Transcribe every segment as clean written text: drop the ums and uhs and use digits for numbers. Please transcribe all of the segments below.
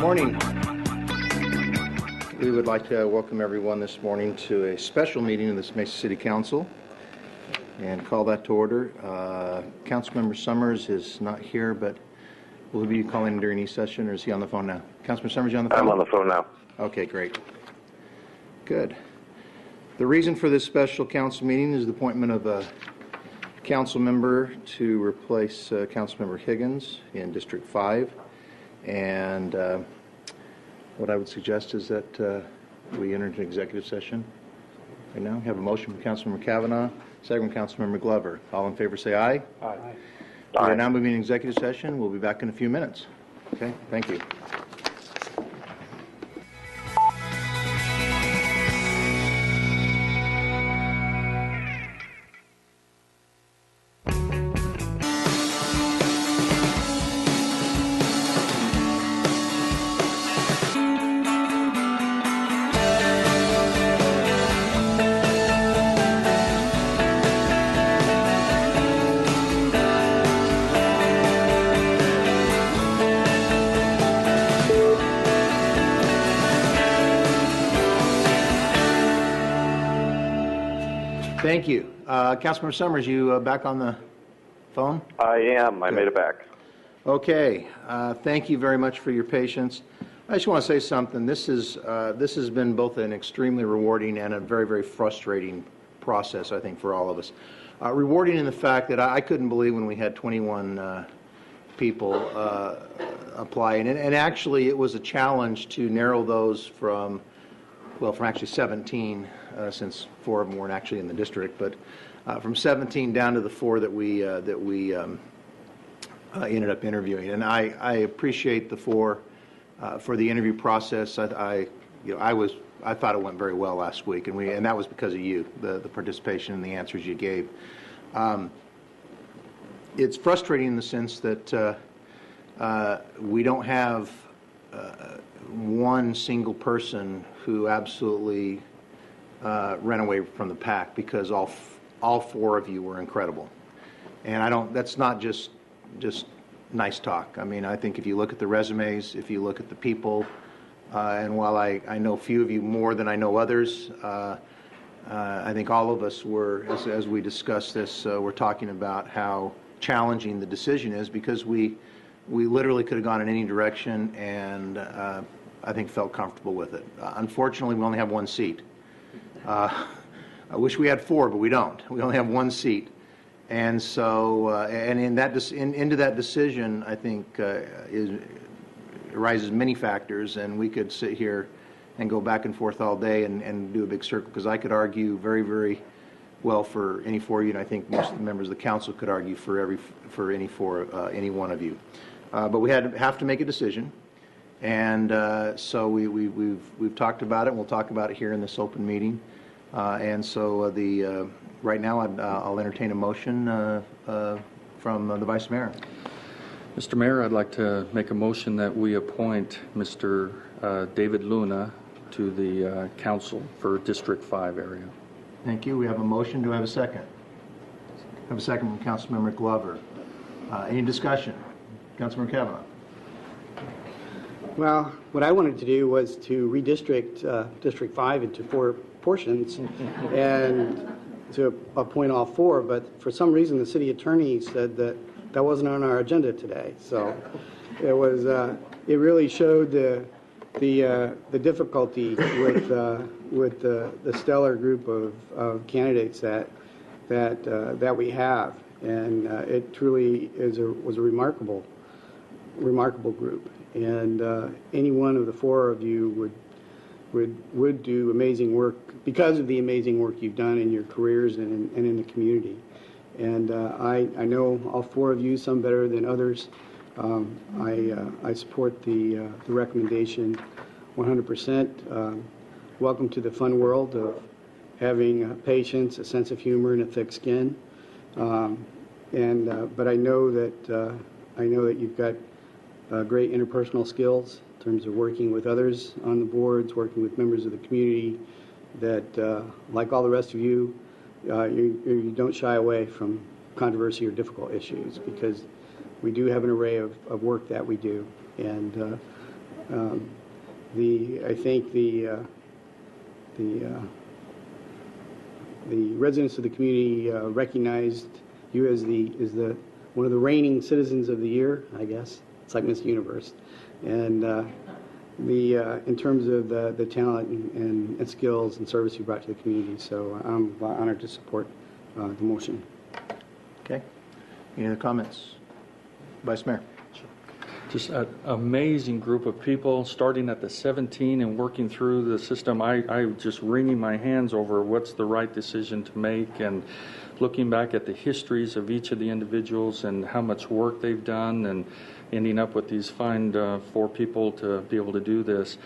Morning. We would like to welcome everyone this morning to a special meeting of the Mesa City Council and call that to order. Councilmember Summers is not here, but will he be calling during each session, or is he on the phone now? Councilmember Summers, you on the phone? I'm on the phone now. Okay, great. Good. The reason for this special council meeting is the appointment of a council member to replace Councilmember Higgins in District 5. And what I would suggest is that we enter into executive session right now. We have a motion from Councilmember Kavanaugh, second from Councilmember Glover. All in favor say aye. Aye. We are now moving to executive session. We'll be back in a few minutes. Okay, thank you. Thank you. Councilmember Summers, you back on the phone? I am. I made it back. Okay. Thank you very much for your patience. I just want to say something. This has been both an extremely rewarding and a very, very frustrating process, I think, for all of us. Rewarding in the fact that I couldn't believe when we had 21 people apply. And actually, it was a challenge to narrow those from actually 17, since 4 of them weren't actually in the district, but from 17 down to the 4 that we ended up interviewing. And I appreciate the 4 for the interview process. I thought it went very well last week, and that was because of you, the participation and the answers you gave. It's frustrating in the sense that we don't have one single person who absolutely ran away from the pack, because all 4 of you were incredible. And that's not just nice talk. I mean, I think if you look at the resumes, if you look at the people, and while I know a few of you more than I know others, I think all of us were, as we discussed this, we're talking about how challenging the decision is, because we literally could have gone in any direction, and I think felt comfortable with it. Unfortunately, we only have 1 seat. I wish we had 4, but we don't. We only have 1 seat. And so, and into that decision, I think, arises many factors, and we could sit here and go back and forth all day and do a big circle, because I could argue very, very well for any 4 of you, and I think most of the members of the council could argue for any one of you. But we have to make a decision, and so we've talked about it, and we'll talk about it here in this open meeting. And so right now I'll entertain a motion from the Vice Mayor. Mr. Mayor, I'd like to make a motion that we appoint Mr. David Luna to the council for District 5 area. Thank you. We have a motion. Do I have a second? I have a second from Councilmember Glover. Any discussion? Councilmember Kavanaugh. Well, what I wanted to do was to redistrict District 5 into 4 portions and to appoint all 4, but for some reason the city attorney said that wasn't on our agenda today. So it was it really showed the difficulty with the stellar group of candidates that we have, and it truly was a remarkable group, and any one of the 4 of you would do amazing work because of the amazing work you've done in your careers and in the community. And I know all 4 of you, some better than others. I support the recommendation 100%. Welcome to the fun world of having patience, a sense of humor, and a thick skin. But I know that you've got great interpersonal skills in terms of working with others on the boards, working with members of the community, that like all the rest of you, you don't shy away from controversy or difficult issues, because we do have an array of work that we do. And I think the residents of the community recognized you as one of the reigning citizens of the year, I guess. It's like Miss Universe. And in terms of the talent and skills and service you brought to the community. So I'm honored to support the motion. Okay. Any other comments? Vice Mayor. Just an amazing group of people, starting at the 17 and working through the system. I just wringing my hands over what's the right decision to make, and looking back at the histories of each of the individuals and how much work they've done, and ending up with these fine 4 people to be able to do this.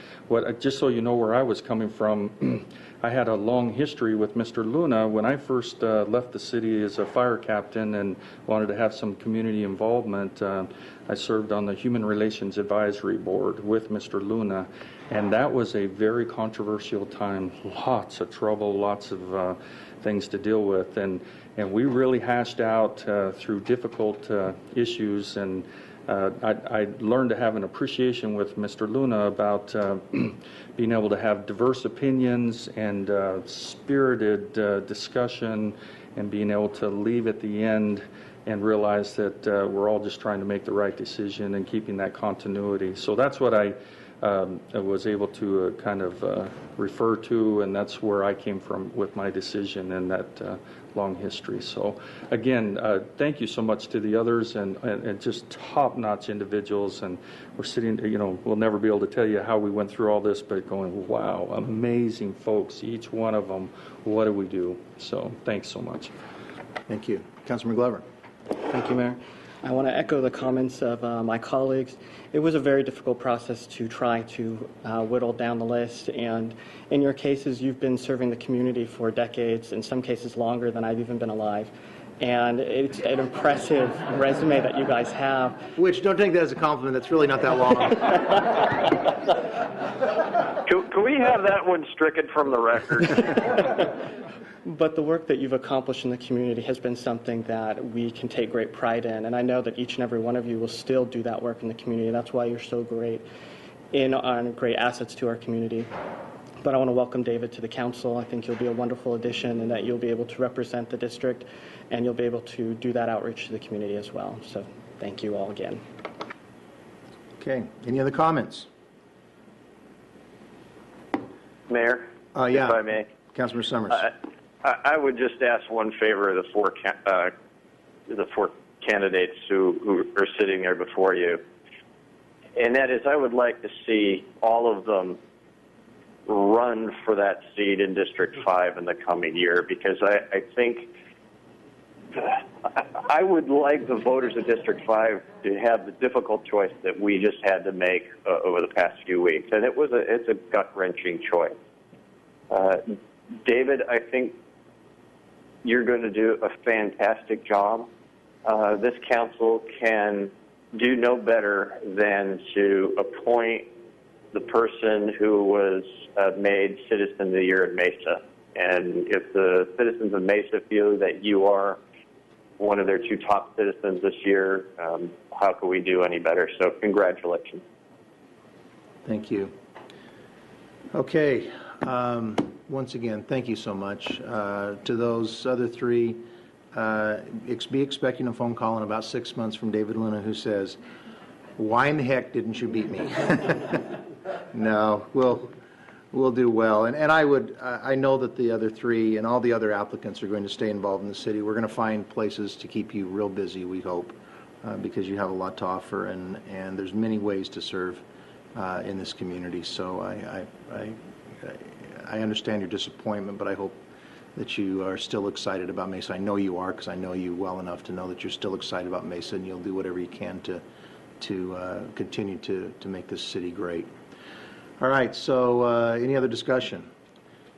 Just so you know where I was coming from, I had a long history with Mr. Luna. When I first left the city as a fire captain and wanted to have some community involvement, I served on the Human Relations Advisory Board with Mr. Luna, and that was a very controversial time. Lots of trouble, lots of things to deal with, and we really hashed out through difficult issues, and I learned to have an appreciation with Mr. Luna about being able to have diverse opinions and spirited discussion, and being able to leave at the end and realize that we're all just trying to make the right decision and keeping that continuity. So that's what I was able to kind of refer to, and that's where I came from with my decision and that long history. So again, thank you so much to the others, and just top-notch individuals. And we're sitting, we'll never be able to tell you how we went through all this, but going, wow, amazing folks, each one of them. What do we do? So thanks so much. Thank you. Councilman Glover. Thank you, Mayor. I want to echo the comments of my colleagues. It was a very difficult process to try to whittle down the list, and in your cases, you've been serving the community for decades, in some cases longer than I've even been alive. And it's an impressive resume that you guys have. Which, don't take that as a compliment, that's really not that long. Can we have that one stricken from the record? But the work that you've accomplished in the community has been something that we can take great pride in, and I know that each and every one of you will still do that work in the community. That's why you're so great on great assets to our community. But I want to welcome David to the council. I think you'll be a wonderful addition, and that you'll be able to represent the district, and you'll be able to do that outreach to the community as well. So thank you all again. Okay. Any other comments? Mayor, Yeah. if I may. Councilman Summers. I would just ask one favor of the four candidates who are sitting there before you, and that is I would like to see all of them run for that seat in District 5 in the coming year, because I think I would like the voters of District 5 to have the difficult choice that we just had to make over the past few weeks, and it's a gut-wrenching choice. David, I think you're going to do a fantastic job. This council can do no better than to appoint the person who was made Citizen of the Year in Mesa. And if the citizens of Mesa feel that you are one of their 2 top citizens this year, how can we do any better? So congratulations. Thank you. Okay. Once again, thank you so much. To those other 3, be expecting a phone call in about 6 months from David Luna, who says, "Why in the heck didn't you beat me?" No, we'll do well. And I know that the other 3 and all the other applicants are going to stay involved in the city. We're going to find places to keep you real busy, we hope, because you have a lot to offer, and there's many ways to serve in this community. So I understand your disappointment, but I hope that you are still excited about Mesa. I know you are, because I know you well enough to know that you're still excited about Mesa, and you'll do whatever you can to continue to make this city great. All right, so any other discussion?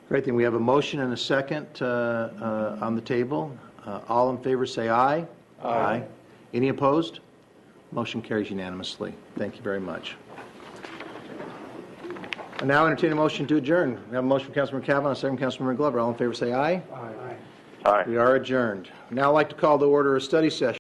Great thing. We have a motion and a second on the table. All in favor say aye. Aye. Any opposed? Motion carries unanimously. Thank you very much. I now entertain a motion to adjourn. We have a motion from Councilman Cavanaugh, a second from Councilman Glover. All in favor say aye. Aye. We are adjourned. Now I'd like to call to order a study session.